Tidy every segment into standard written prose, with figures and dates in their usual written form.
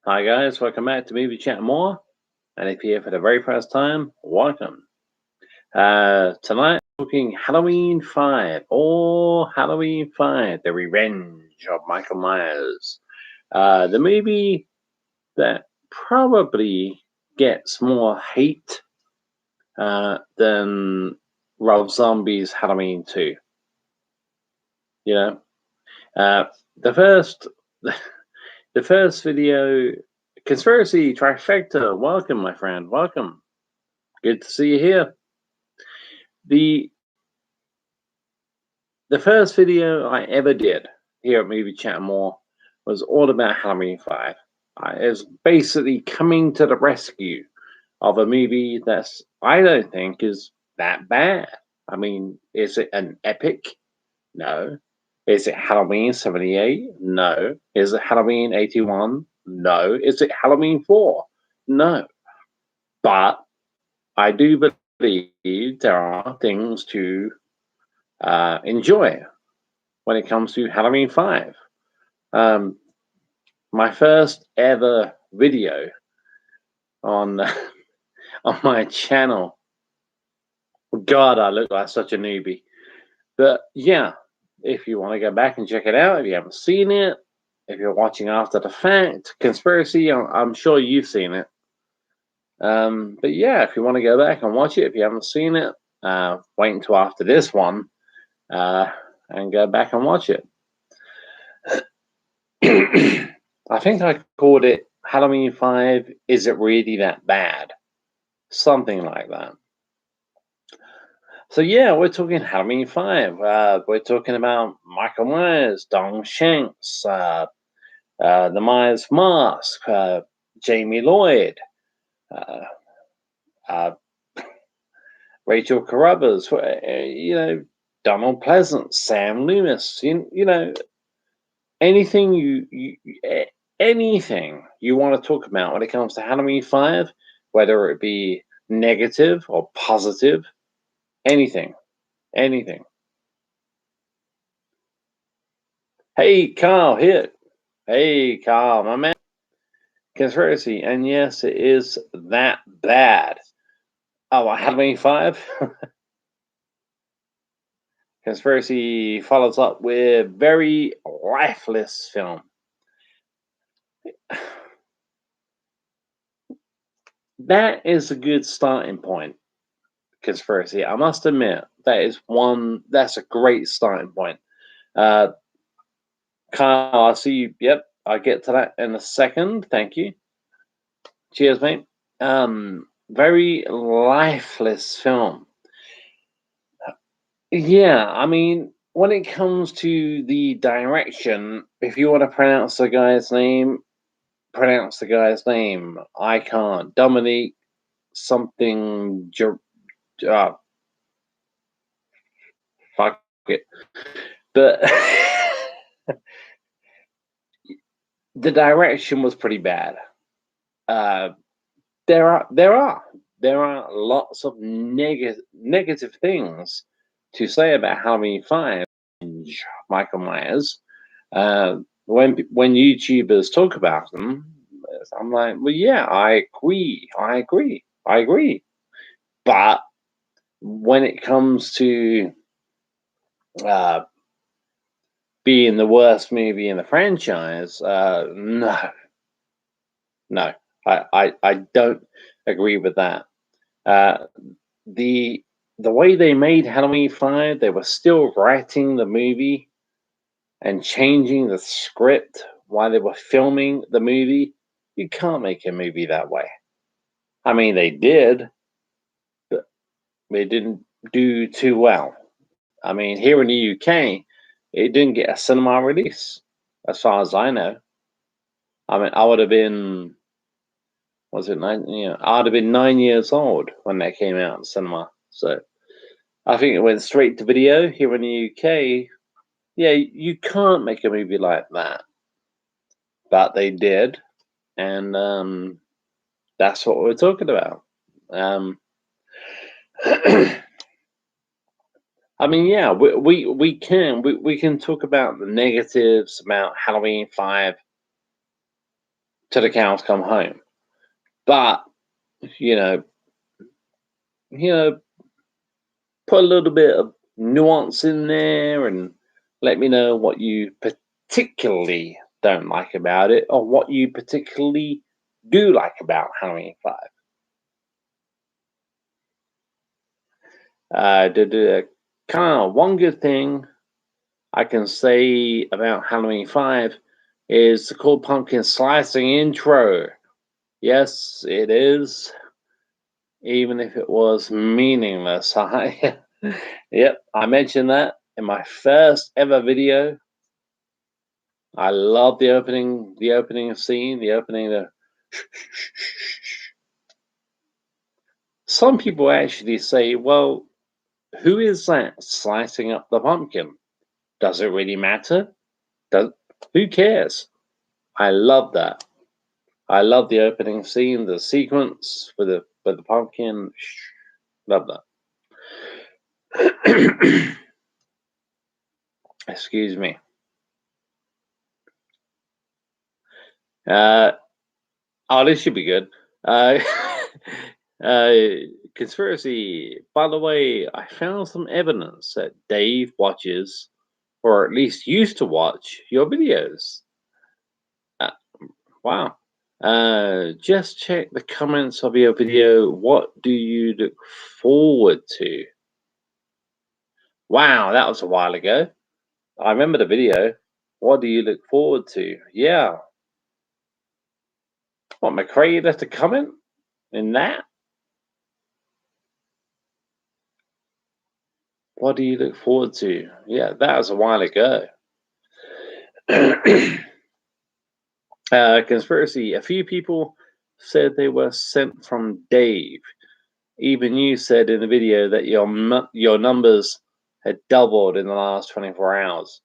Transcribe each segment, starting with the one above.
Hi guys, welcome back to Movie Chat More. And if you're here for the very first time, welcome. Tonight we're talking Halloween 5 or Halloween 5, The Revenge of Michael Myers. The movie that probably gets more hate than Rob Zombie's Halloween 2. You know, the first the first video, Conspiracy Trifecta. Welcome, my friend. Welcome. Good to see you here. The first video I ever did here at Movie Chat More was all about Halloween 5. It was basically coming to the rescue of a movie that's I don't think is that bad. I mean, is it an epic? No. Is it Halloween 78? No. Is it Halloween 81? No. Is it Halloween 4? No. But I do believe there are things to enjoy when it comes to Halloween 5. My first ever video on on my channel. God, I look like such a newbie. But yeah, if you want to go back and check it out, if you haven't seen it, if you're watching after the fact, Conspiracy, I'm sure you've seen it. But yeah, if you want to go back and watch it, if you haven't seen it, wait until after this one and go back and watch it. I think I called it Halloween 5, Is It Really That Bad? Something like that. So yeah, we're talking Halloween 5. We're talking about Michael Myers, Dong Shanks, the Myers Mask, Jamie Lloyd, uh, uh, Rachel Carruthers, Donald Pleasant, Sam Loomis, anything anything you want to talk about when it comes to Halloween 5, whether it be negative or positive, anything. Hey, Carl, here. Hey, Carl, my man. Conspiracy, and yes, it is that bad. Oh, Halloween 5? Conspiracy follows up with very lifeless film. That is a good starting point, Conspiracy. I must admit, that's a great starting point. Kyle, I see you. Yep, I'll get to that in a second. Thank you. Cheers, mate. Very lifeless film. Yeah, I mean, when it comes to the direction, if you want to pronounce the guy's name, pronounce the guy's name. I can't. Dominique something. Fuck it. But the direction was pretty bad. There are lots of negative things to say about Halloween 5, Michael Myers. When YouTubers talk about them, I'm like, well, yeah, I agree. But when it comes to being the worst movie in the franchise, no, I don't agree with that. The way they made Halloween 5, they were still writing the movie and changing the script while they were filming the movie. You can't make a movie that way. I mean, they did, but they didn't do too well. I mean, here in the UK, it didn't get a cinema release, as far as I know. I mean, I would have been, was it 9? I'd have been 9 years old when that came out in cinema. So I think it went straight to video here in the UK. Yeah, you can't make a movie like that, but they did, and that's what we're talking about. I mean, yeah, we can talk about the negatives about Halloween 5 till the cows come home. But you know, put a little bit of nuance in there and let me know what you particularly don't like about it or what you particularly do like about Halloween 5. Kind of one good thing I can say about Halloween 5 is the Cold Pumpkin slicing intro. Yes, it is. Even if it was meaningless. Yep, I mentioned that in my first ever video. I love the opening scene, the opening the Some people actually say, well, who is that slicing up the pumpkin? Does it really matter? Who cares? I love that. I love the opening scene, the sequence with the pumpkin. Love that. Excuse me. This should be good. Uh, conspiracy. By the way, I found some evidence that Dave watches, or at least used to watch, your videos. Wow. Just check the comments of your video. What do you look forward to? Wow, that was a while ago. I remember the video. What do you look forward to? Yeah. What, McCray left a comment in that? What do you look forward to? Yeah, that was a while ago. Conspiracy. A few people said they were sent from Dave. Even you said in the video that your numbers had doubled in the last 24 hours.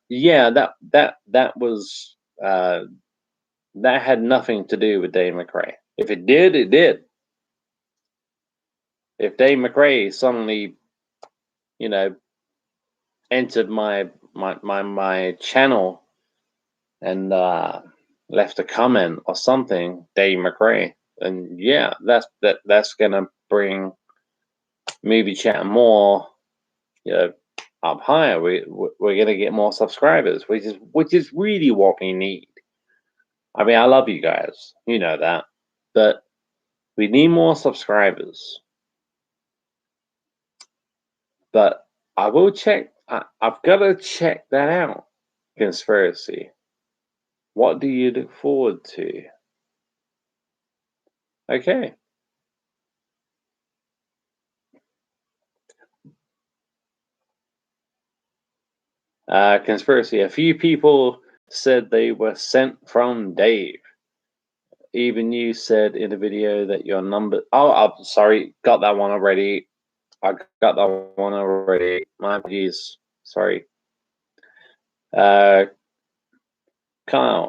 Yeah, that was that had nothing to do with Dave McCray. If it did, it did. If Dave McCray suddenly, entered my channel and left a comment or something, Dave McCray, and yeah, that's gonna bring Movie Chat more, up higher. We're gonna get more subscribers, which is really what we need. I mean, I love you guys, you know that, but we need more subscribers. But I will check. I've got to check that out. Conspiracy. What do you look forward to? Okay. Conspiracy. A few people said they were sent from Dave. Even you said in a video that your number. Oh, I'm sorry. Got that one already. I got that one already. My apologies. Sorry. Kyle,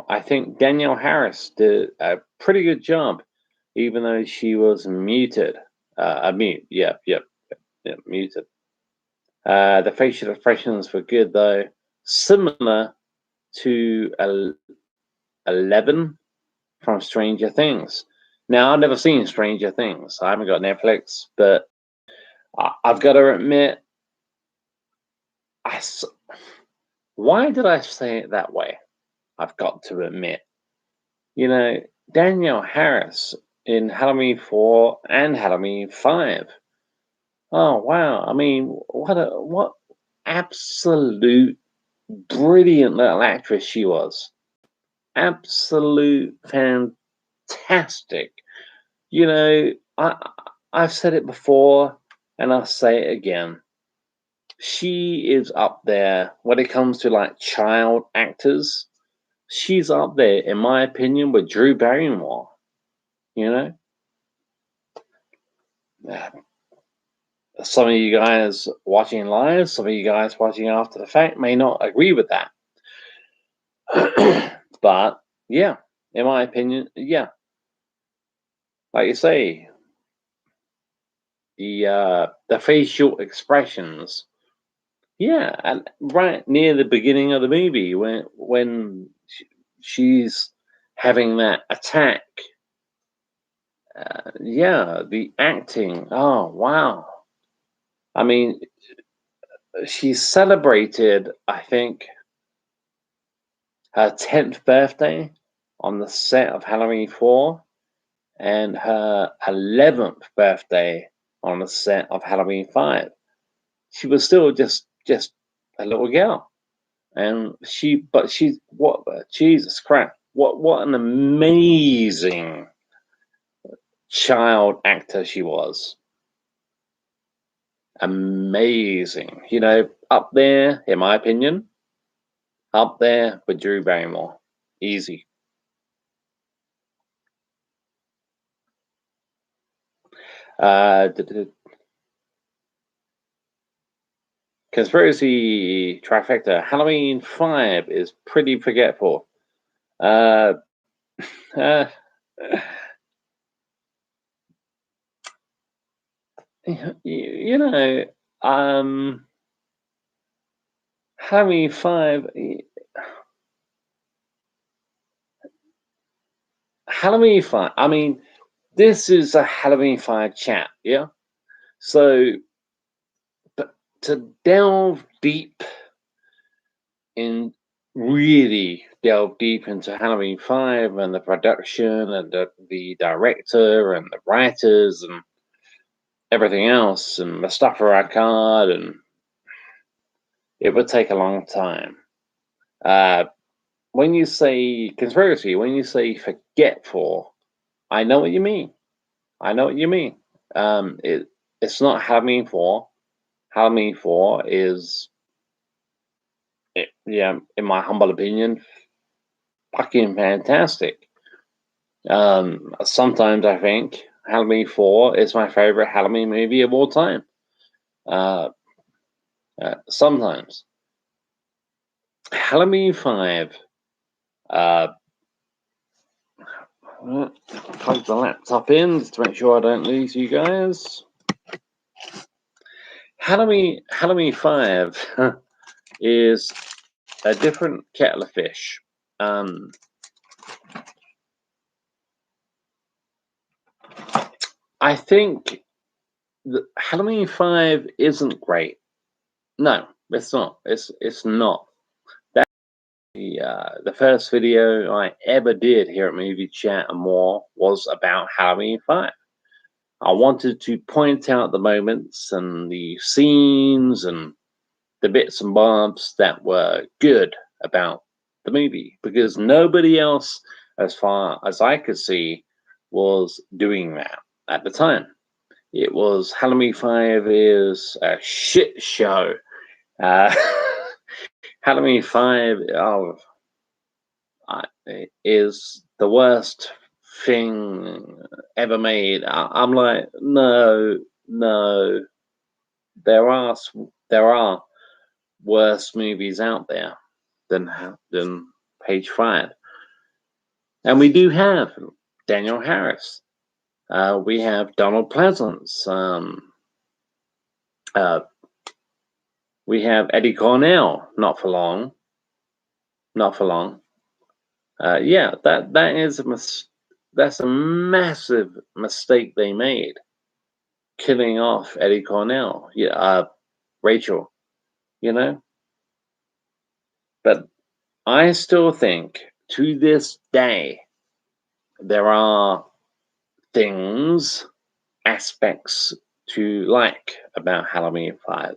I think Danielle Harris did a pretty good job, even though she was muted. Mute. Yeah, muted. The facial expressions were good, though. Similar to 11 from Stranger Things. Now, I've never seen Stranger Things. I haven't got Netflix, but I've got to admit, why did I say it that way? I've got to admit. Danielle Harris in Halloween 4 and Halloween 5. Oh, wow. I mean, what absolute brilliant little actress she was. Absolute fantastic. I've said it before and I'll say it again. She is up there when it comes to like child actors. She's up there, in my opinion, with Drew Barrymore. Some of you guys watching live, some of you guys watching after the fact may not agree with that. But yeah, in my opinion, yeah. Like you say, the facial expressions, yeah, and right near the beginning of the movie when she's having that attack. Yeah, the acting. Oh, wow. I mean, she celebrated, I think, her 10th birthday on the set of Halloween 4 and her 11th birthday on the set of Halloween 5. She was still just a little girl. And what, Jesus Christ, what an amazing child actor she was. Amazing. You know, up there, in my opinion, up there with Drew Barrymore. Easy. Conspiracy trifecta. Halloween 5 is pretty forgetful. Uh, uh, you know, Halloween 5. Halloween 5. I mean, this is a Halloween 5 chat, yeah? So, but to delve deep in, really delve deep into Halloween 5 and the production and the director and the writers and everything else and Mustafa Akkad, and it would take a long time. When you say conspiracy, when you say forgetful, I know what you mean. I know what you mean. It's not Halloween 4. Halloween 4 is, yeah, in my humble opinion, fucking fantastic. Sometimes I think Halloween 4 is my favorite Halloween movie of all time. Sometimes. Halloween 5. Plug the laptop in just to make sure I don't lose you guys. Halloween 5 is a different kettle of fish. I think Halloween 5 isn't great. No, it's not. It's not. That the first video I ever did here at Movie Chat and More was about Halloween 5. I wanted to point out the moments and the scenes and the bits and bobs that were good about the movie, because nobody else, as far as I could see, was doing that at the time. It was Halloween 5 is a shit show. Halloween 5 is the worst thing ever made. I'm like, no. There are worse movies out there than Page 5, and we do have Daniel Harris. We have Donald Pleasance. We have Eddie Cornell. Not for long. Yeah, that's a massive mistake they made, killing off Eddie Cornell. Yeah, Rachel. You know, but I still think to this day there are things, aspects to like about Halloween 5.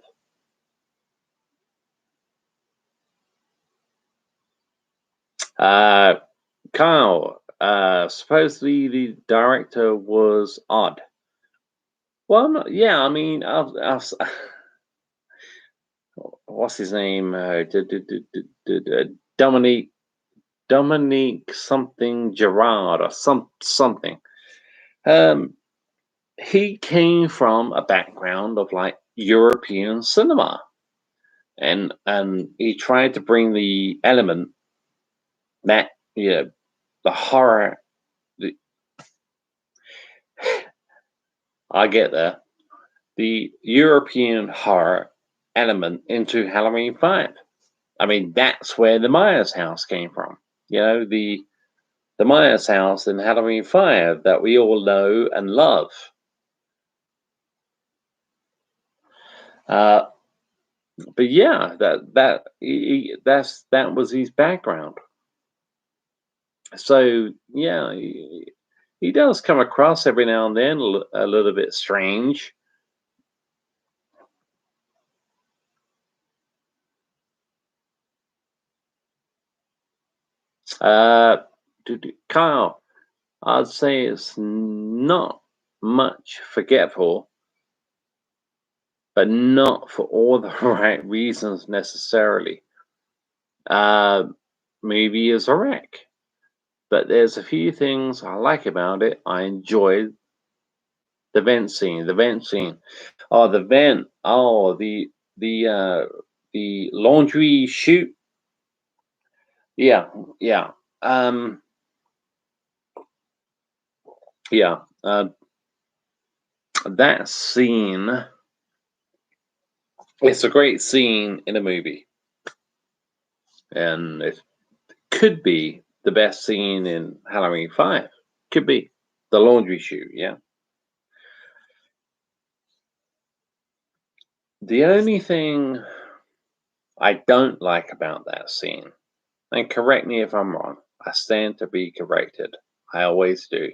Kyle, supposedly the director was odd. Well, yeah, I mean, what's his name? Dominique something Gerard or something. He came from a background of like European cinema, and he tried to bring the element that, the horror. I get there. The European horror element into Halloween 5. I mean, that's where the Myers house came from. You know, the the Myers house in Halloween 5 that we all know and love. But yeah, that was his background. So yeah, he does come across every now and then a little bit strange. Uh, Kyle, I'd say it's not much forgetful, but not for all the right reasons necessarily. Movie is a wreck, but there's a few things I like about it. I enjoyed the vent scene. The vent scene. Oh, the vent. Oh, the laundry chute. Yeah, yeah. Um, yeah. That scene. It's a great scene in a movie, and it could be the best scene in Halloween 5. Could be the laundry chute. Yeah. The only thing I don't like about that scene, and correct me if I'm wrong, I stand to be corrected. I always do.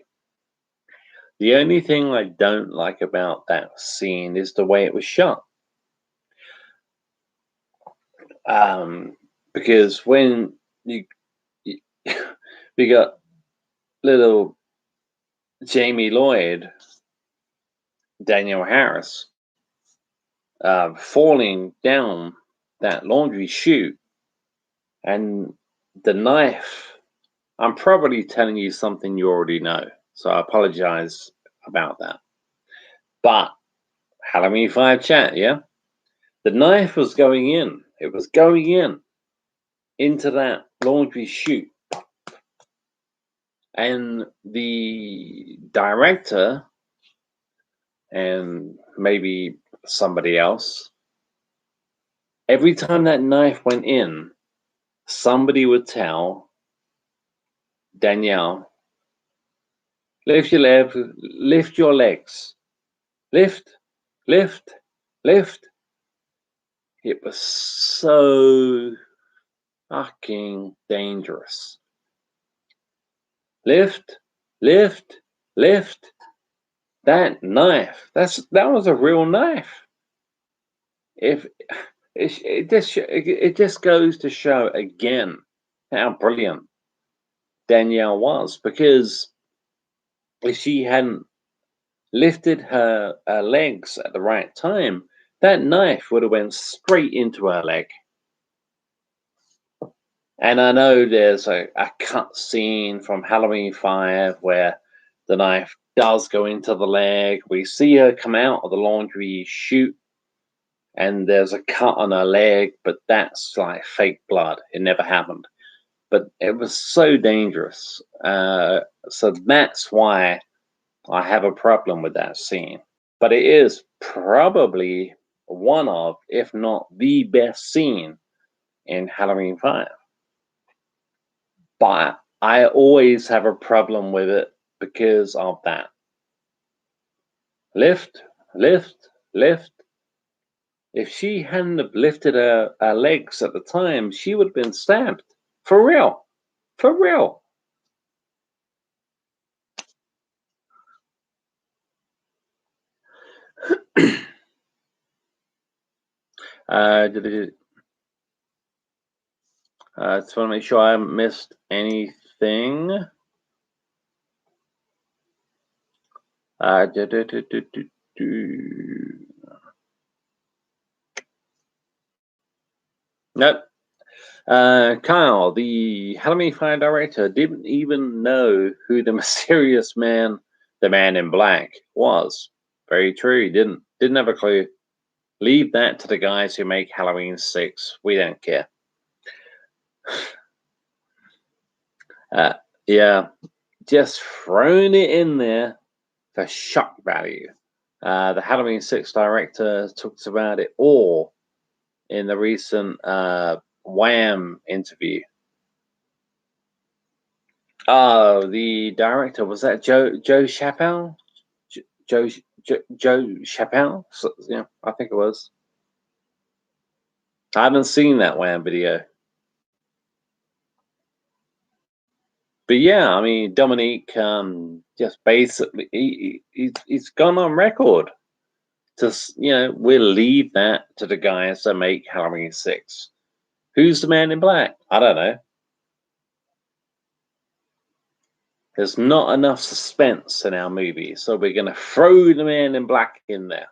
The only thing I don't like about that scene is the way it was shot. Because when you, you got little Jamie Lloyd, Daniel Harris, falling down that laundry chute, and the knife. I'm probably telling you something you already know, so I apologize about that. But Halloween 5 chat, yeah? The knife was going in. It was going in into that laundry chute. And the director and maybe somebody else, every time that knife went in, somebody would tell Danielle, lift your legs, lift, lift, lift. It was so fucking dangerous. Lift, lift, lift. That knife. That was a real knife. If it just goes to show again how brilliant Danielle was, because if she hadn't lifted her legs at the right time, that knife would have went straight into her leg. And I know there's a cut scene from Halloween 5 where the knife does go into the leg. We see her come out of the laundry chute and there's a cut on her leg, but that's like fake blood. It never happened. But it was so dangerous. So that's why I have a problem with that scene. But it is probably one of, if not the best scene in Halloween 5. But I always have a problem with it because of that. Lift, lift, lift. If she hadn't have lifted her legs at the time, she would have been stabbed. For real. For real. Just want to make sure I haven't missed anything. Nope. Kyle, the Halloween 5 director, didn't even know who the mysterious man, the man in black, was. Very true. He didn't have a clue. Leave that to the guys who make Halloween 6. We don't care. Yeah, just thrown it in there for shock value. The Halloween 6 director talks about it all in the recent Wham interview. Oh, the director, was that Joe Chappelle? Joe Chappelle? So, yeah, I think it was. I haven't seen that Wham video. But yeah, I mean, Dominique, just basically, he's gone on record to, we'll leave that to the guys that make Halloween 6. Who's the man in black? I don't know. There's not enough suspense in our movie, so we're going to throw the man in black in there.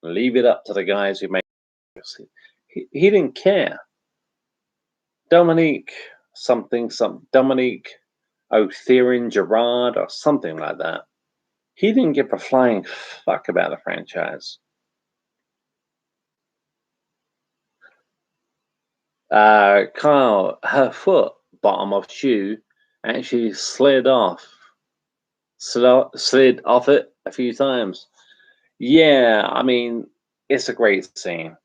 Leave it up to the guys who make it. He didn't care. Dominique Dominique O'Therin Gerard or something like that. He didn't give a flying fuck about the franchise. Kyle, her foot, bottom of shoe, actually slid off it a few times. Yeah, I mean, it's a great scene.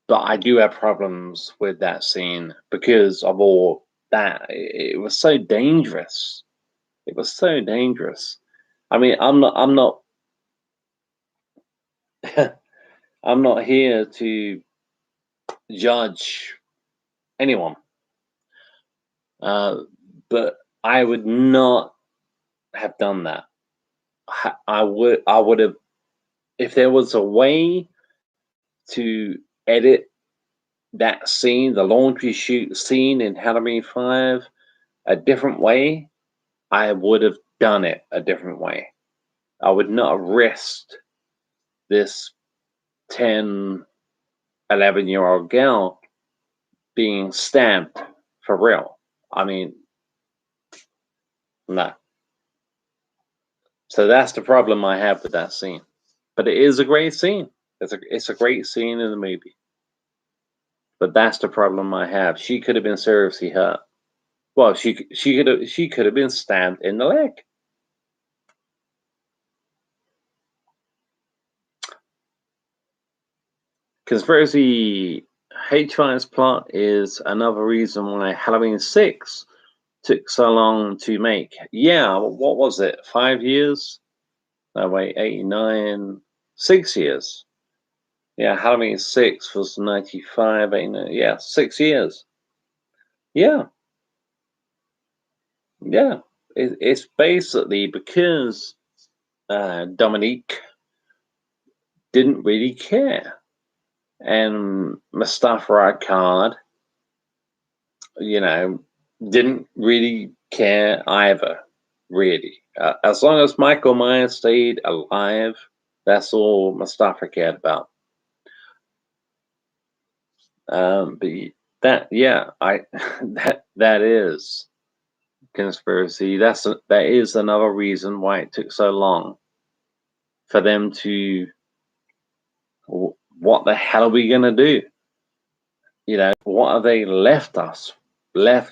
But I do have problems with that scene because of all that. It was so dangerous. It was so dangerous. I mean, I'm not I'm not here to judge anyone. But I would not have done that. I would have, if there was a way to edit that scene, the laundry chute scene in Halloween 5, a different way, I would have done it a different way. I would not have risked this 10, 11-year-old girl being stabbed for real. I mean, no. So that's the problem I have with that scene. But it is a great scene. It's a great scene in the movie. But that's the problem I have. She could have been seriously hurt. Well, she could have been stabbed in the leg. Conspiracy H5's plot is another reason why Halloween 6 took so long to make. Yeah, what was it? 5 years? No, wait, 89, 6 years. Yeah, Halloween 6 was 95, 89. Yeah, 6 years. Yeah, yeah. It's basically because Dominique didn't really care. And Mustafa Akkad, didn't really care either, really. As long as Michael Myers stayed alive, that's all Mustafa cared about. But yeah, that is conspiracy. That is another reason why it took so long for them to. What the hell are we gonna do? What have they left us with?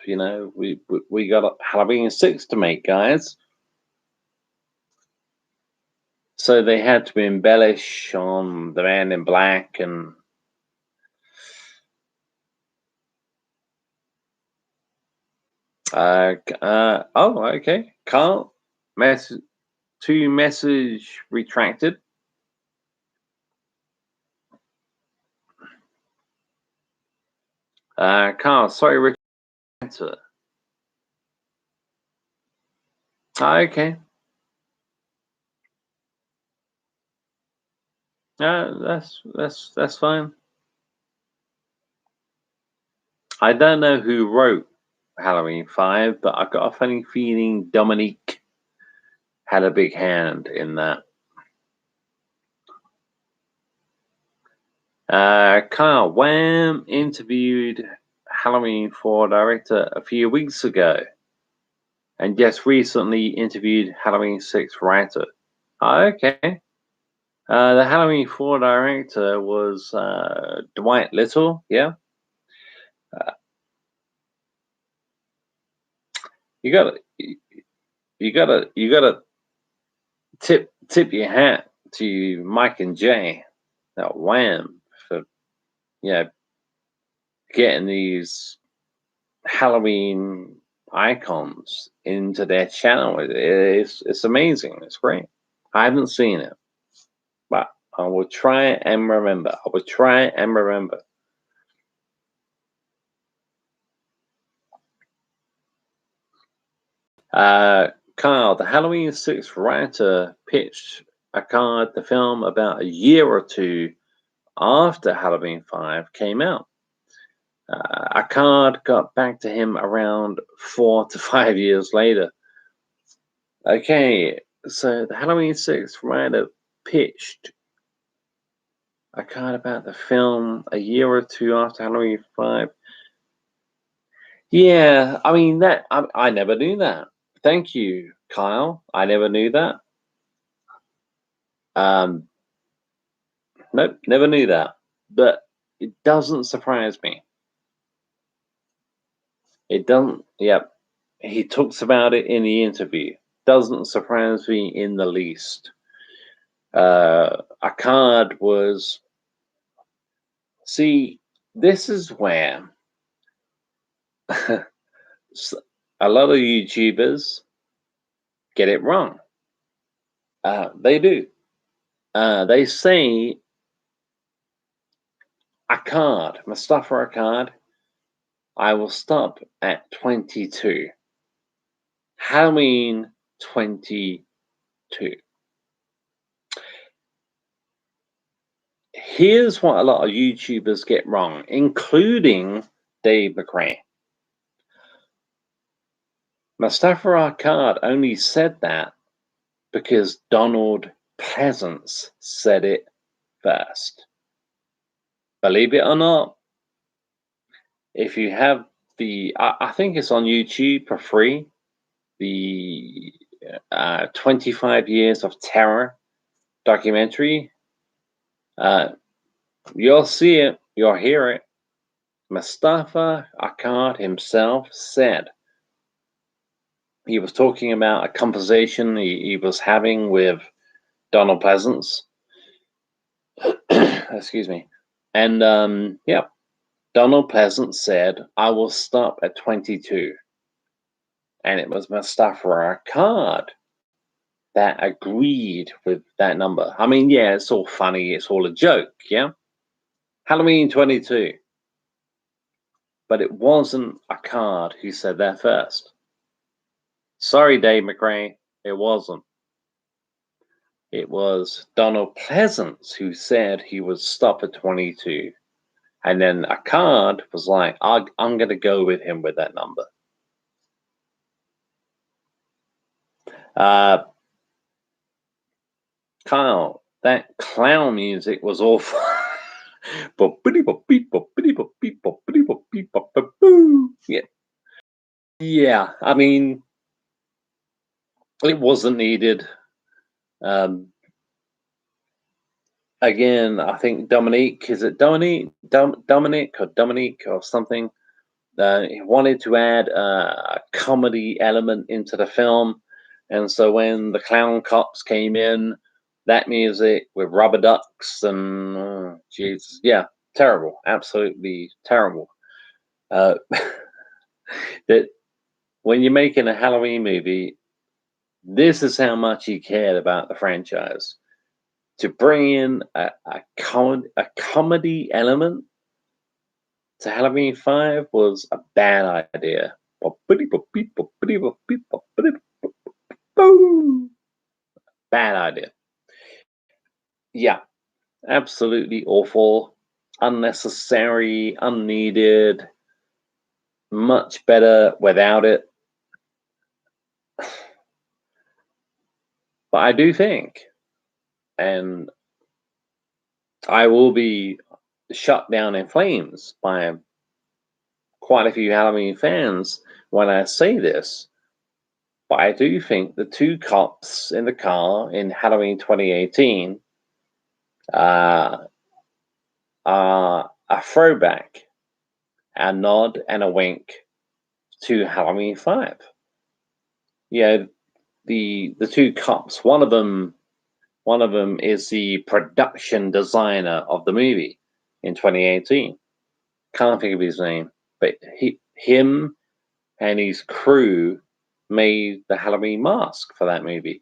We got Halloween 6 to make, guys. So they had to embellish on the Man in Black and okay. Carl, message retracted. Carl, sorry, Richard. Okay. That's fine. I don't know who wrote Halloween 5, but I've got a funny feeling Dominique had a big hand in that. Kyle, Wham interviewed Halloween 4 director a few weeks ago and just recently interviewed Halloween 6 writer. Okay. The Halloween 4 director was Dwight Little, yeah. You gotta tip your hat to Mike and Jay at Wham for getting these Halloween icons into their channel. It's amazing. It's great. I haven't seen it, but I will try and remember. I will try and remember. Kyle, the Halloween 6 writer pitched Akkad the film about a year or two after Halloween 5 came out. Akkad got back to him around 4 to 5 years later. Okay, so the Halloween 6 writer pitched Akkad about the film a year or two after Halloween 5. Yeah, I mean, I never knew that. Thank you, Kyle. I never knew that. Nope, never knew that. But it doesn't surprise me. It doesn't. Yep, he talks about it in the interview. Doesn't surprise me in the least. Akkad was. See, this is where a lot of YouTubers get it wrong. They do. They say Akkad, Mustafa Akkad, I will stop at 22. Halloween 22. Here's what a lot of YouTubers get wrong, including Dave McRae. Mustafa Akkad only said that because Donald Pleasence said it first. Believe it or not, if you have I think it's on YouTube for free, the 25 Years of Terror documentary, you'll see it, you'll hear it. Mustafa Akkad himself said, he was talking about a conversation he was having with Donald Pleasence. Excuse me. And yeah, Donald Pleasence said, I will stop at 22. And it was Mustafa Akkad that agreed with that number. I mean, yeah, it's all funny. It's all a joke, yeah? Halloween 22. But it wasn't Akkad who said that first. Sorry, Dave McRae, it wasn't. It was Donald Pleasence who said he would stop at 22. And then Akkad was like, I'm going to go with him with that number. Kyle, that clown music was awful. Yeah. Yeah, I mean, it wasn't needed. Again, I think Dominique, is it Dominique? Dominic or something? He wanted to add a comedy element into the film. And so when the clown cops came in, that music with rubber ducks and Jesus, yeah, terrible, absolutely terrible. That when you're making a Halloween movie, this is how much he cared about the franchise. To bring in a comedy element to Halloween 5 was a bad idea. Bad idea. Yeah, absolutely awful, unnecessary, unneeded, much better without it. But I do think, and I will be shut down in flames by quite a few Halloween fans when I say this, but I do think the two cops in the car in Halloween 2018 are a throwback, a nod and a wink to Halloween 5. Yeah, the two cops, one of them is the production designer of the movie in 2018. Can't think of his name, but him and his crew made the Halloween mask for that movie.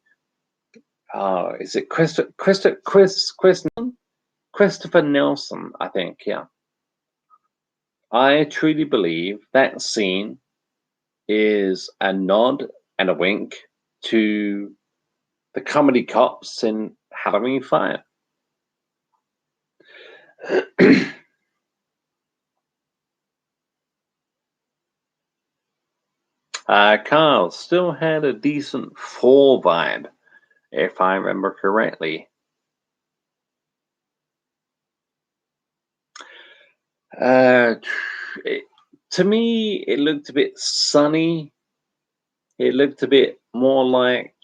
Is it Christopher Nelson? I think, yeah. I truly believe that scene is a nod and a wink to the comedy cops in Halloween 5. Carl still had a decent 4 vibe, if I remember correctly. To me, it looked a bit sunny. It looked a bit more like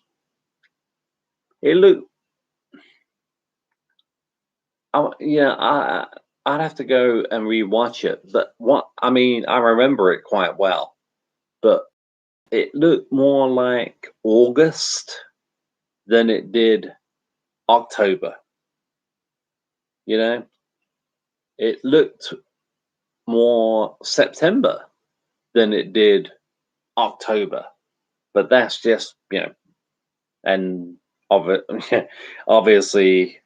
it looked. I'd have to go and rewatch it. But I remember it quite well, but it looked more like August than it did October. You know, it looked more September than it did October. But that's just, and obviously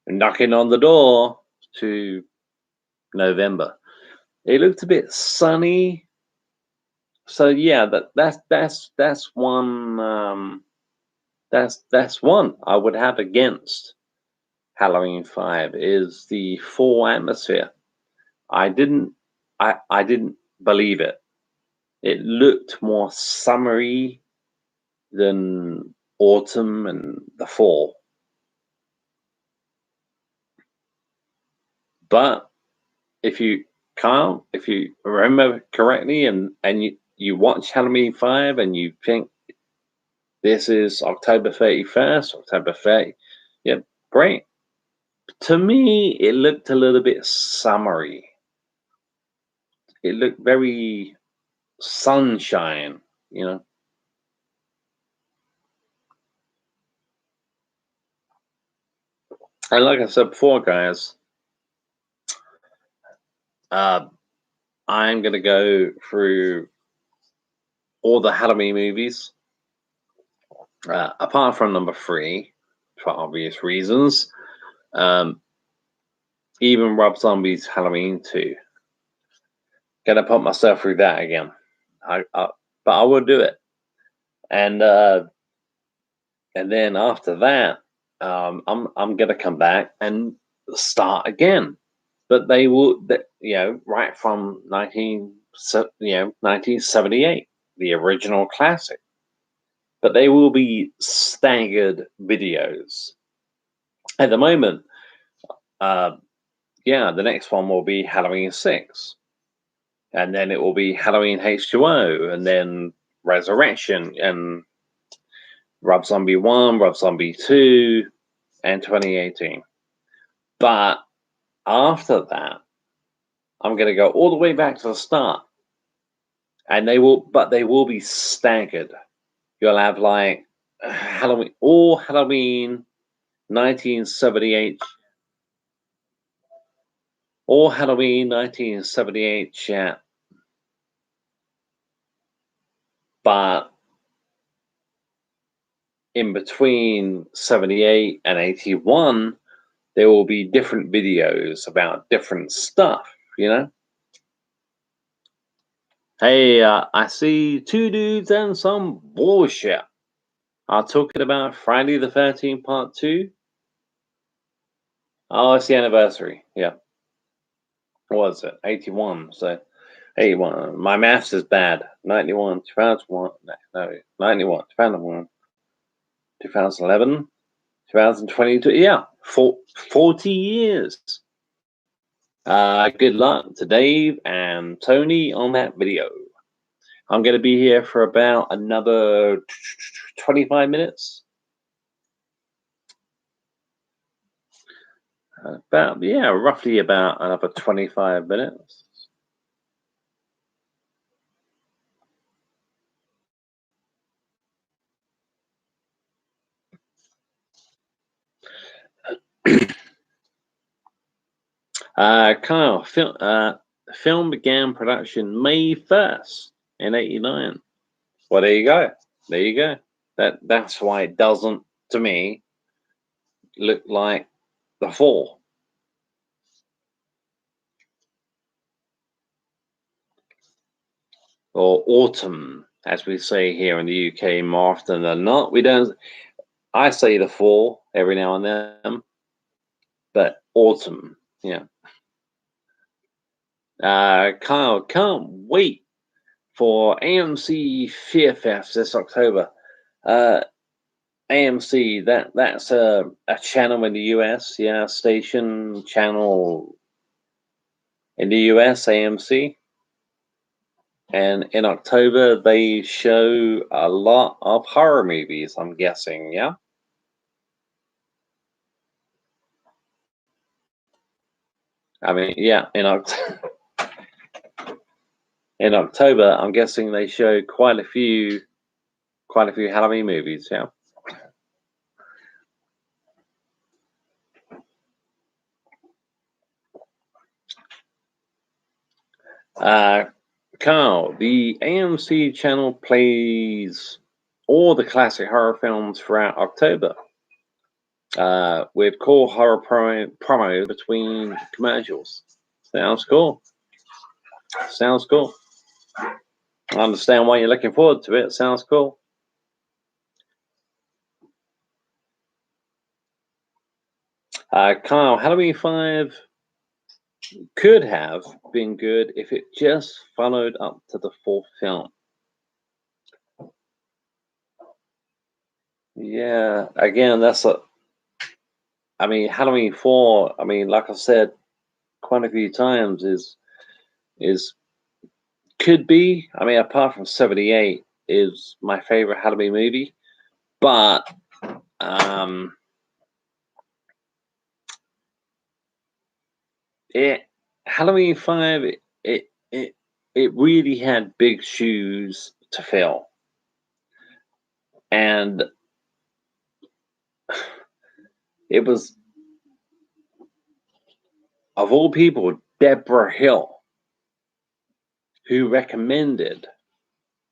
knocking on the door to November. It looked a bit sunny. So yeah, that's one that's one I would have against Halloween 5 is the fall atmosphere. I didn't believe it. It looked more summery than autumn and the fall. But if you remember correctly and you watch Halloween 5 and you think this is October 31st, October 30th, yep, great. To me, it looked a little bit summery. It looked very sunshine, And like I said before, guys, I'm going to go through all the Halloween movies, apart from number 3, for obvious reasons. Even Rob Zombie's Halloween 2. Gonna put myself through that again. But I will do it. And then after that, I'm gonna come back and start again. But they will, right from 1978, the original classic. But they will be staggered videos. At the moment, the next one will be Halloween 6. And then it will be Halloween H2O, and then Resurrection, and Rob Zombie 1, Rob Zombie 2, and 2018. But after that, I'm going to go all the way back to the start. And they will be staggered. You'll have like Halloween 1978, all Halloween 1978 chat. But in between 78 and 81, there will be different videos about different stuff, Hey, I see 2 dudes and some bullshit are talking about Friday the 13th Part 2. Oh, it's the anniversary. Yeah. What was it? 81. So 81. My maths is bad. 91, 2001, no, 91, 2001, 2011, 2022. Yeah, 40 years. Good luck to Dave and Tony on that video. I'm going to be here for about another 25 minutes. Roughly about another 25 minutes. Kyle, film began production May 1st, in '89. Well, there you go. There you go. That's why it doesn't, to me, look like the fall. Or autumn, as we say here in the UK more often than not. We don't. I say the fall every now and then, but autumn, yeah. Kyle, can't wait for AMC Fear Fest this October. AMC, that's a channel in the US, yeah, station channel in the US, AMC. And in October, they show a lot of horror movies, I'm guessing, yeah? I mean, yeah, in October, I'm guessing they show quite a few Halloween movies, yeah? Uh, Carl, the AMC channel plays all the classic horror films throughout October, with cool horror promo between commercials. Sounds cool. Sounds cool. I understand why you're looking forward to it. Sounds cool. Kyle, Halloween 5 could have been good if it just followed up to the fourth film. Yeah, again, I mean, Halloween 4, I mean, like I said quite a few times, is could be, I mean, apart from 78, is my favorite Halloween movie, but um, it Halloween 5, it really had big shoes to fill, and it was, of all people, Deborah Hill who recommended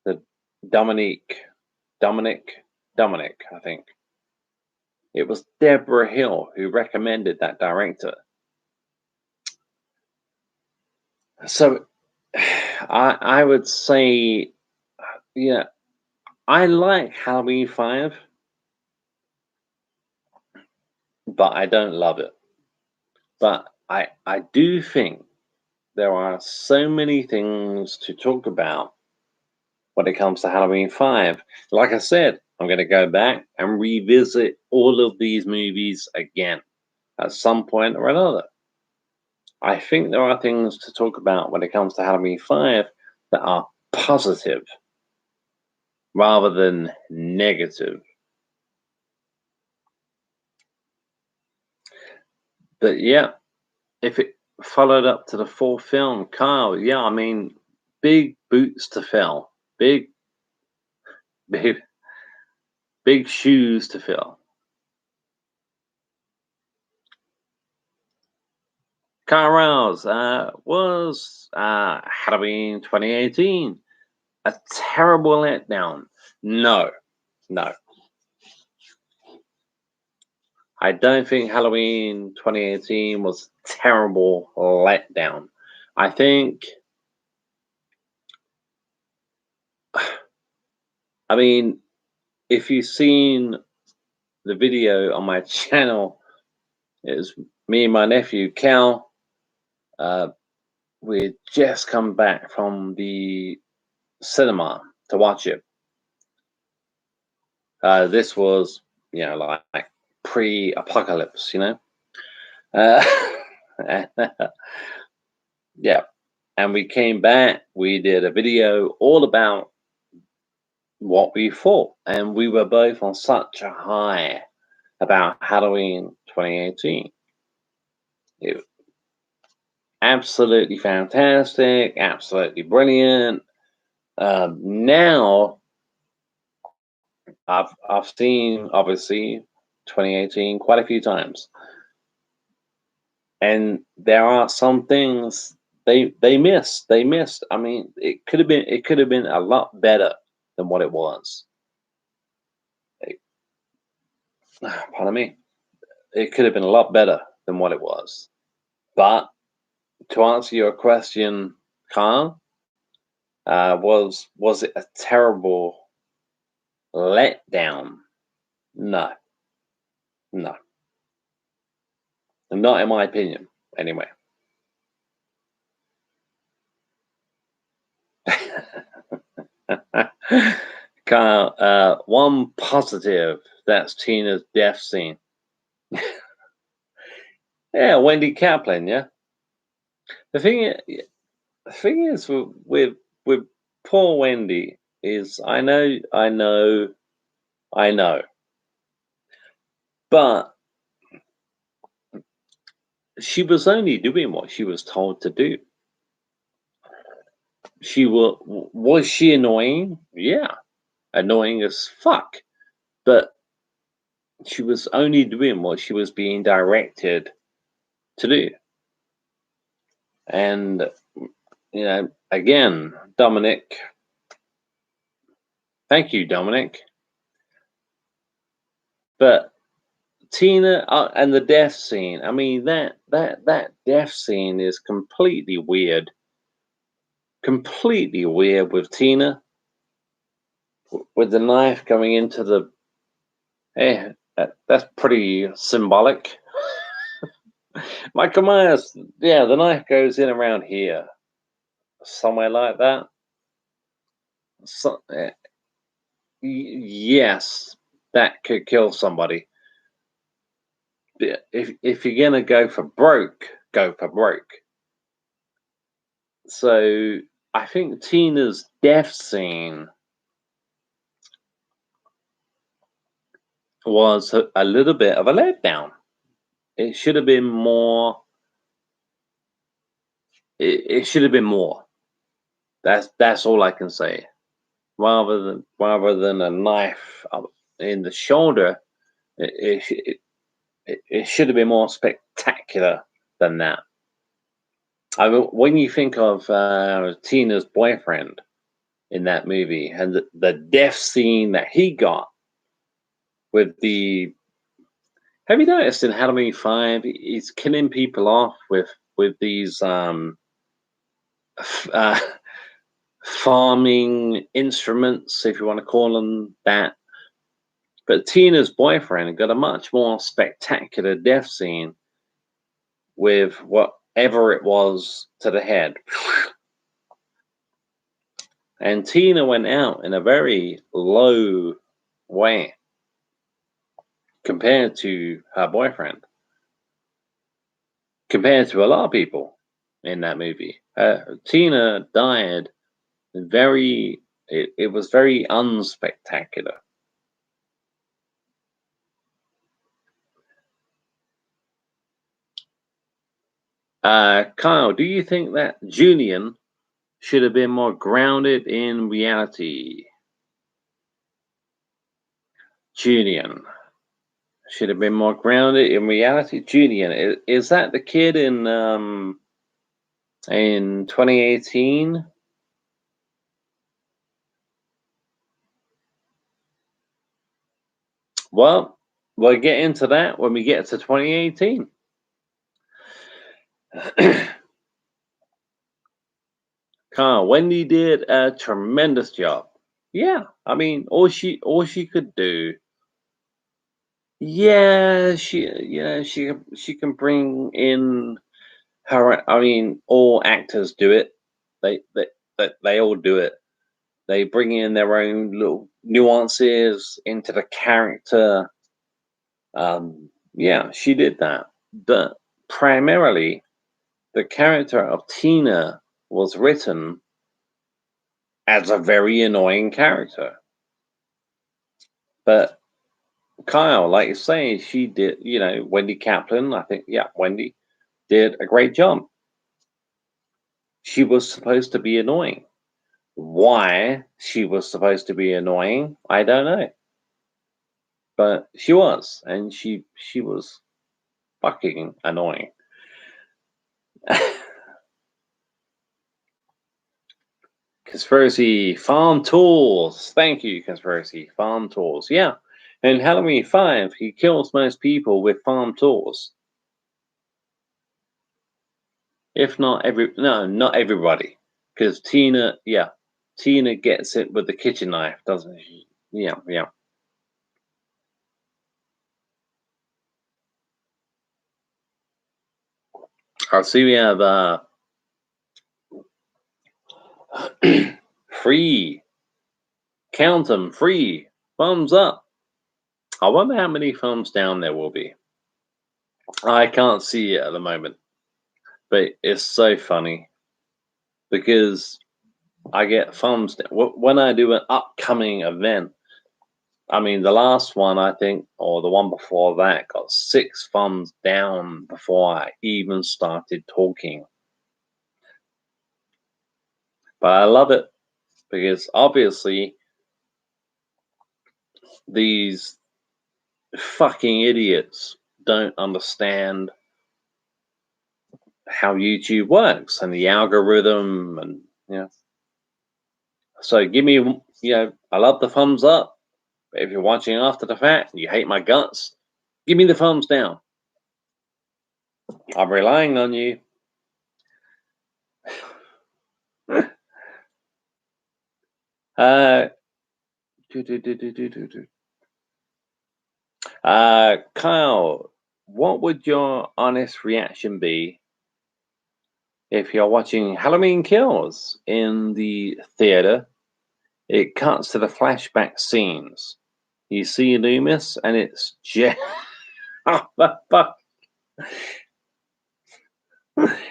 the Dominic, Dominic, I think. It was Deborah Hill who recommended that director. So I would say, yeah, I like Halloween 5, but I don't love it. But I do think there are so many things to talk about when it comes to Halloween 5. Like I said, I'm going to go back and revisit all of these movies again at some point or another. I think there are things to talk about when it comes to Halloween 5 that are positive rather than negative. But yeah, if it followed up to the fourth film, Kyle, yeah, I mean, big boots to fill, big, big shoes to fill. Kyle Rouse was Halloween 2018 a terrible letdown? No, no. I don't think Halloween 2018 was a terrible letdown. I think, I mean, if you've seen the video on my channel, it was me and my nephew Cal. We had just come back from the cinema to watch it. This was, like pre-apocalypse, Uh, yeah, and we came back. We did a video all about what we thought, and we were both on such a high about Halloween 2018. It was absolutely fantastic, absolutely brilliant. Now I've seen obviously 2018 quite a few times, and there are some things they missed. They missed. I mean, it could have been a lot better than what it was. It, pardon me. It could have been a lot better than what it was. But to answer your question, Kyle, was it a terrible letdown? No, no, not in my opinion. Anyway. Kyle, one positive, that's Tina's death scene. Yeah, Wendy Kaplan. Yeah, the thing is with poor Wendy is I know, but she was only doing what she was told to do. Was she annoying? Yeah, annoying as fuck. But she was only doing what she was being directed to do. And again, Dominic. Thank you, Dominic. But Tina and the death scene. I mean, that death scene is completely weird. Completely weird with Tina, with the knife going into the. Eh, that's pretty symbolic. Michael Myers, yeah, the knife goes in around here, somewhere like that. So, yes, that could kill somebody. If you're gonna go for broke, go for broke. So I think Tina's death scene was a little bit of a letdown. It should have been more. It should have been more. That's all I can say. Rather than a knife in the shoulder, it should have been more spectacular than that. I mean, when you think of Tina's boyfriend in that movie and the death scene that he got with the. Have you noticed in Halloween 5, he's killing people off with these uh, farming instruments, if you want to call them that. But Tina's boyfriend got a much more spectacular death scene with whatever it was to the head. And Tina went out in a very low way compared to her boyfriend, compared to a lot of people in that movie. Tina died it was very unspectacular. Kyle, do you think that Julian should have been more grounded in reality? Julian should have been more grounded in reality. Julian, is that the kid in 2018? Well, we'll get into that when we get to 2018. Carl, Wendy did a tremendous job. Yeah, I mean, all she could do. Yeah, she can bring in her. I mean, all actors do it. They all do it. They bring in their own little nuances into the character. Yeah, she did that. But primarily, the character of Tina was written as a very annoying character. But Kyle, like you say, she did, Wendy Kaplan, I think, yeah, Wendy did a great job. She was supposed to be annoying. Why she was supposed to be annoying, I don't know. But she was, and she was fucking annoying. Conspiracy Farm Tools. Thank you, Conspiracy Farm Tools. Yeah. In Halloween 5, he kills most people with farm tools. If not not everybody. Because Tina gets it with the kitchen knife, doesn't she? Yeah. I see we have free. Count them, free. Thumbs up. I wonder how many thumbs down there will be. I can't see it at the moment. But it's so funny. Because I get thumbs down. When I do an upcoming event, I mean, the last one, I think, or the one before that, got 6 thumbs down before I even started talking. But I love it because obviously these fucking idiots don't understand how YouTube works and the algorithm and, So give me, I love the thumbs up. But if you're watching after the fact and you hate my guts, give me the thumbs down. I'm relying on you. Kyle, what would your honest reaction be if you're watching Halloween Kills in the theater? It cuts to the flashback scenes. You see Loomis, and it's Jay.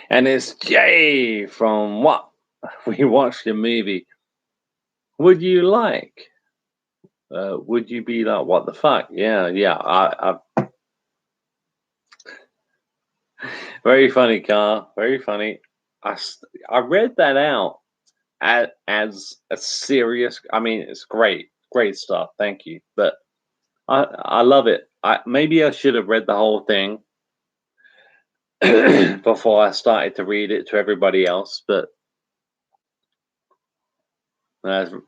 And it's Jay from what we watched the movie. Would you like? Would you be like, what the fuck? Yeah. I very funny, Carl. Very funny. I read that out as a serious. I mean, it's great stuff. Thank you, but I love it. Maybe I should have read the whole thing before I started to read it to everybody else. But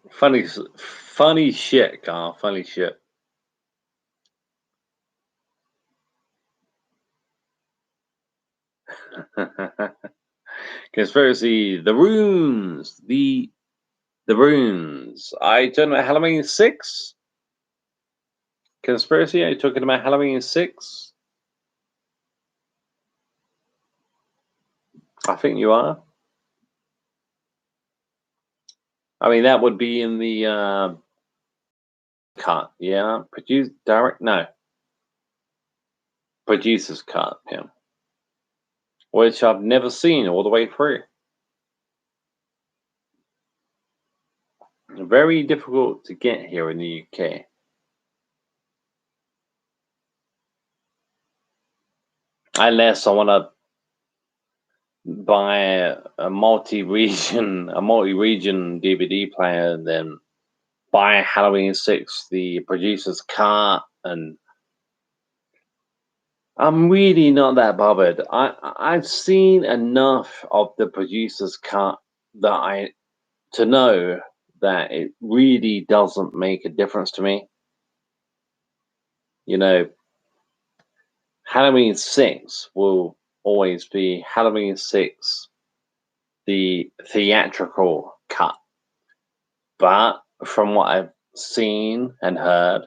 funny shit, Carl. Funny shit. Conspiracy, the runes, the runes. I don't know, Halloween 6? Conspiracy, are you talking about Halloween 6? I think you are. I mean, that would be in the cut, yeah. Producer's cut, yeah. Which I've never seen all the way through. Very difficult to get here in the UK. Unless I want to buy a multi-region DVD player, then buy Halloween 6, the producer's cut, and I'm really not that bothered. I've seen enough of the producer's cut to know that it really doesn't make a difference to me. Halloween 6 will always be Halloween 6, the theatrical cut. But from what I've seen and heard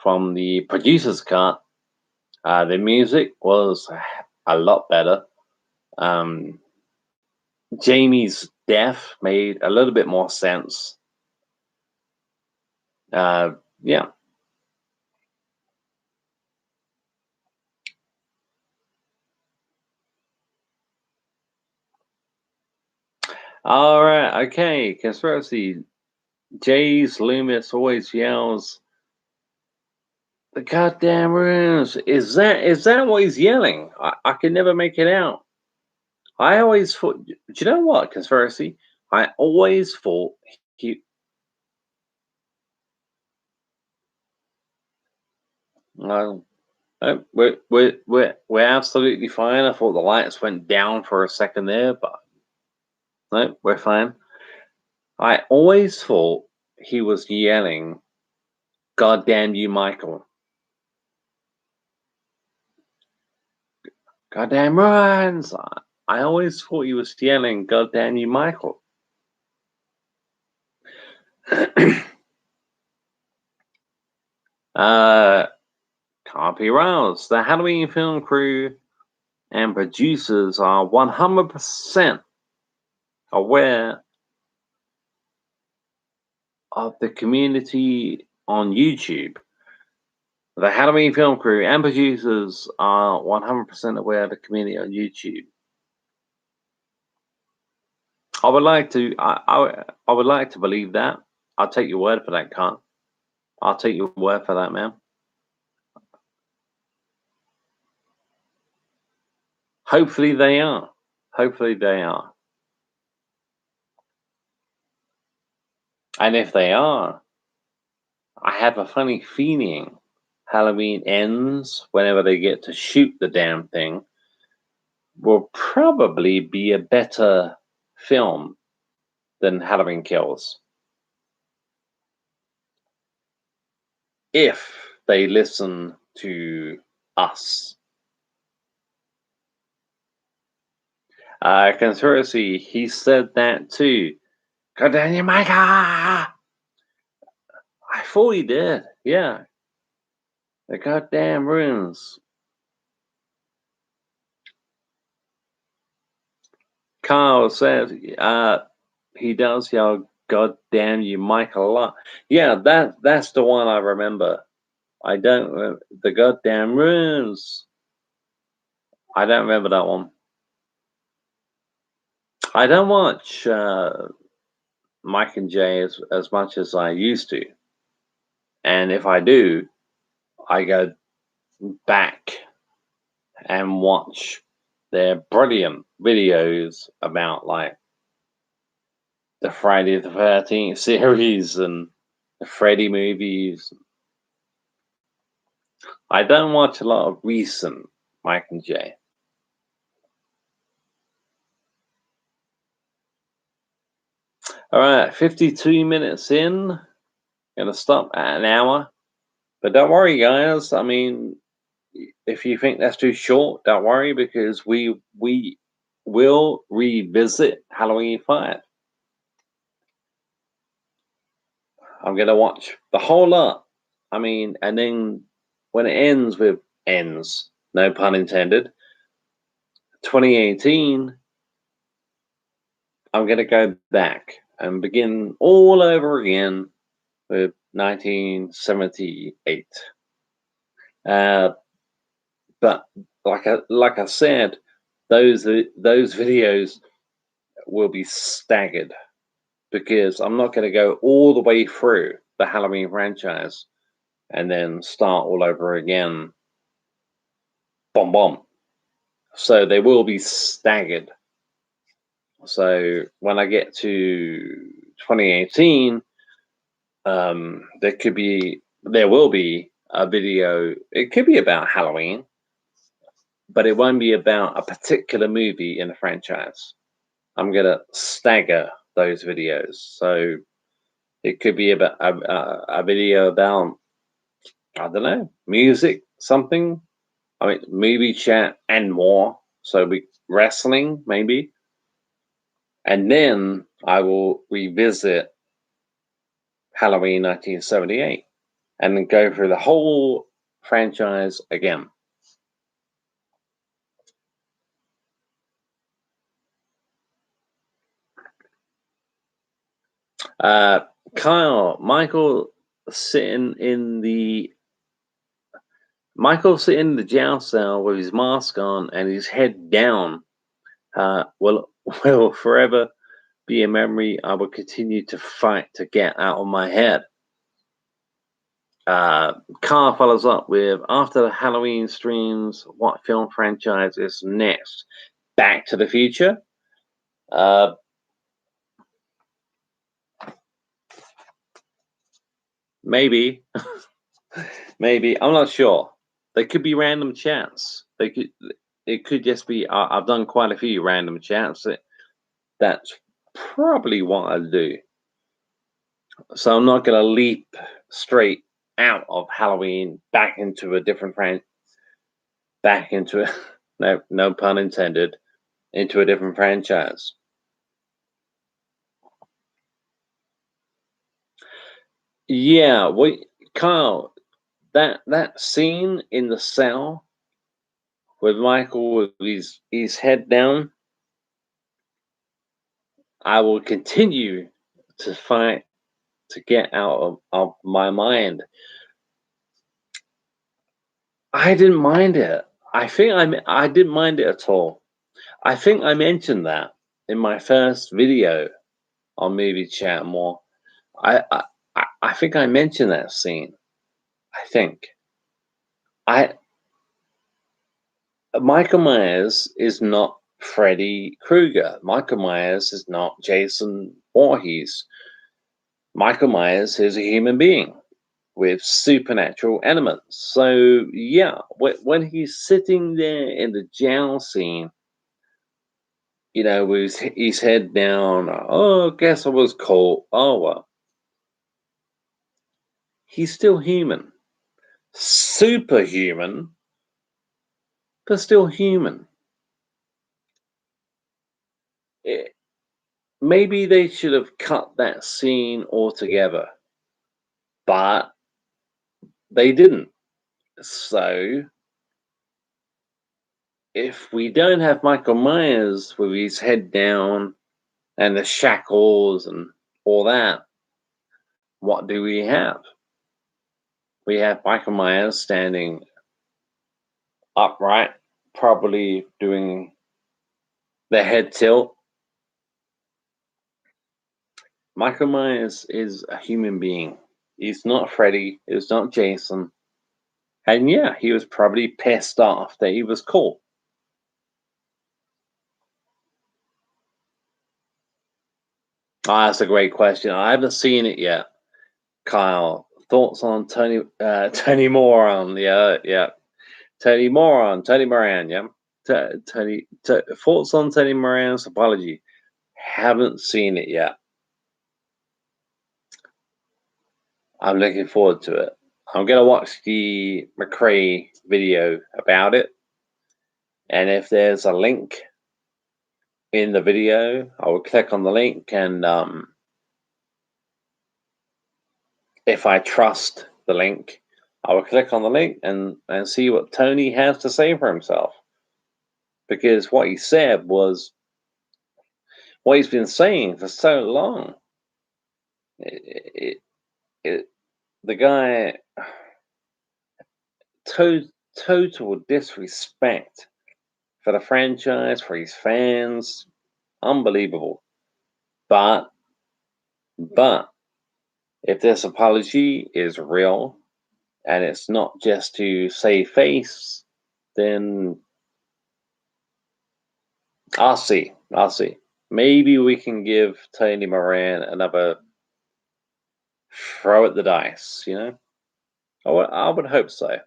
from the producer's cut, the music was a lot better. Jamie's death made a little bit more sense. Yeah. All right. Okay. Conspiracy. Jay's Loomis always yells, "The goddamn runes!" Is that what he's yelling? I can never make it out. I always thought. Do you know what, Conspiracy? I always thought he. We're absolutely fine. I thought the lights went down for a second there, but no, we're fine. I always thought he was yelling, "God damn you, Michael." Goddamn runs! I always thought he was yelling, "God damn you, Michael." Can't be roused. The Halloween film crew and producers are 100% aware of the community on YouTube. The Halloween film crew and producers are 100% aware of the community on YouTube. I would like to. I would like to believe that. I'll take your word for that, Kant. I'll take your word for that, man. Hopefully they are. Hopefully they are. And if they are, I have a funny feeling Halloween Ends, whenever they get to shoot the damn thing, will probably be a better film than Halloween Kills. If they listen to us. Conspiracy, he said that too. God damn you, Micah! I thought he did. Yeah. The goddamn runes. Carl says he does yell, "God damn you, Mike," a lot. Yeah, that's the one I remember. I don't the goddamn runes. I don't remember that one. I don't watch Mike and Jay as much as I used to, and if I do, I go back and watch their brilliant videos about like the Friday the 13th series and the Freddy movies. I don't watch a lot of recent Mike and Jay. All right, 52 minutes in. Gonna stop at an hour. But don't worry, guys. I mean, if you think that's too short, don't worry because we will revisit Halloween 5. I'm gonna watch the whole lot. I mean, and then when it ends with ends, no pun intended, 2018, I'm gonna go back and begin all over again with 1978. But like I said, those videos will be staggered because I'm not going to go all the way through the Halloween franchise and then start all over again. Bomb bomb. So they will be staggered. So when I get to 2018, there will be a video. It could be about Halloween, but it won't be about a particular movie in the franchise. I'm gonna stagger those videos, so it could be about a video about, I don't know, music, something. I mean, movie chat and more. So we wrestling maybe, and then I will revisit Halloween 1978 and then go through the whole franchise again. Kyle, sitting in the sitting in the jail cell with his mask on and his head down. Will forever be a memory I will continue to fight to get out of my head. Carl follows up with, after the Halloween streams, what film franchise is next? Back to the Future? Maybe. Maybe. I'm not sure. They could be random chats. It could just be, I've done quite a few random chats. That's probably what I'll do. So I'm not gonna leap straight out of Halloween back into a different back into a no pun intended, into a different franchise. Yeah, Kyle, that scene in the cell with Michael with his head down, I will continue to fight to get out of my mind. I didn't mind it. I didn't mind it at all. I think I mentioned that in my first video on Movie Chat More. I think I mentioned that scene. I think I Michael Myers is not Freddy Krueger. Michael Myers is not Jason Voorhees. Michael Myers is a human being with supernatural elements. So yeah, when he's sitting there in the jail scene, with his head down, oh, guess I was caught. Oh well, he's still human, superhuman, but still human. It, maybe they should have cut that scene altogether, but they didn't. So if we don't have Michael Myers with his head down and the shackles and all that, what do we have? We have Michael Myers standing upright, probably doing the head tilt. Michael Myers is a human being. He's not Freddy. He's not Jason. And yeah, he was probably pissed off that he was caught. Ah, that's a great question. I haven't seen it yet. Kyle, thoughts on Tony Moran? Yeah. Tony Moran, Tony Moran, yeah. Thoughts on Tony Moran's apology? Haven't seen it yet. I'm looking forward to it. I'm gonna watch the McRae video about it, and if there's a link in the video, I will click on the link, and if I trust the link, I will click on the link and see what Tony has to say for himself. Because what he said was what he's been saying for so long. It, the guy, total disrespect for the franchise, for his fans, unbelievable. But if this apology is real and it's not just to save face, then I'll see. I'll see. Maybe we can give Tony Moran another throw at the dice, I would hope so.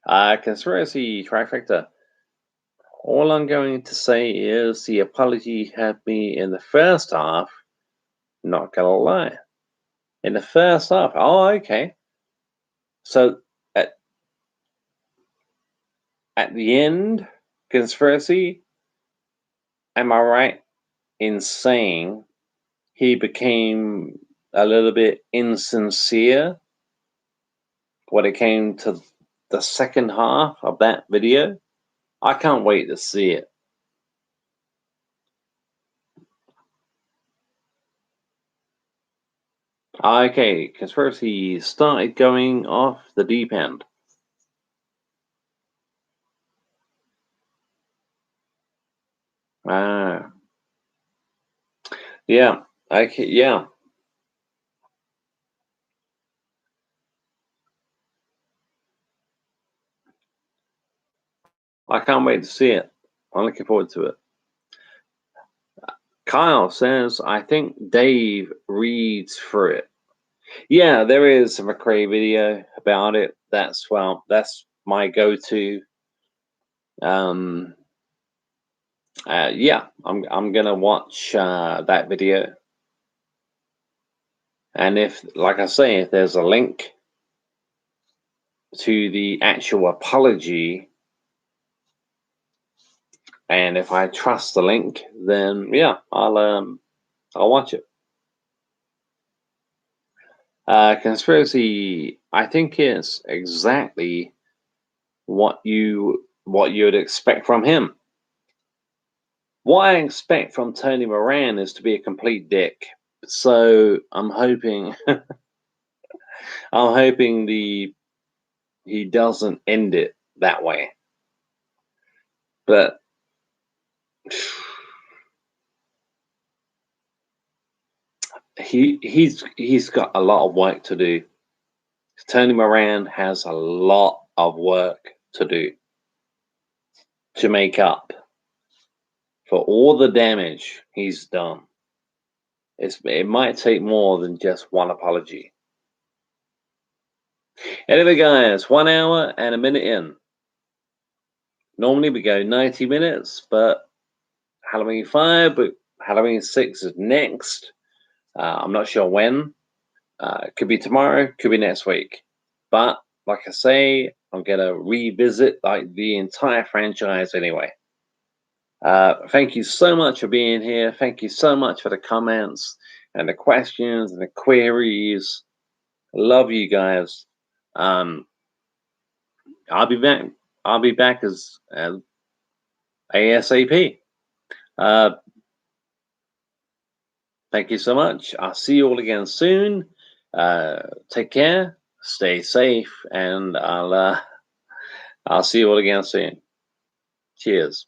Conspiracy trifecta. All I'm going to say is the apology had me in the first half, not gonna lie. In the first half, oh, okay. So at the end, conspiracy, am I right in saying he became a little bit insincere when it came to the second half of that video? I can't wait to see it. Okay, conspiracy started going off the deep end. Yeah. Okay. Yeah. I can't wait to see it. I'm looking forward to it. Kyle says, I think Dave reads through it. Yeah, there is a McRae video about it. That's my go-to. Yeah, I'm gonna watch that video And if, like I say, if there's a link to the actual apology, and if I trust the link, then yeah, I'll watch it. Conspiracy, I think it's exactly what you'd expect from him. What I expect from Tony Moran is to be a complete dick. So I'm hoping I'm hoping he doesn't end it that way. But he's got a lot of work to do. Tony Moran has a lot of work to do to make up for all the damage he's done. It might take more than just one apology. Anyway, guys, 1 hour and a minute in. Normally we go 90 minutes, but Halloween 5, but Halloween 6 is next. I'm not sure when. It could be tomorrow, could be next week. But like I say, I'm gonna revisit like the entire franchise anyway. Thank you so much for being here. Thank you so much for the comments and the questions and the queries. Love you guys. I'll be back. I'll be back as ASAP. Thank you so much. I'll see you all again soon. Take care, stay safe, and I'll see you all again soon. Cheers.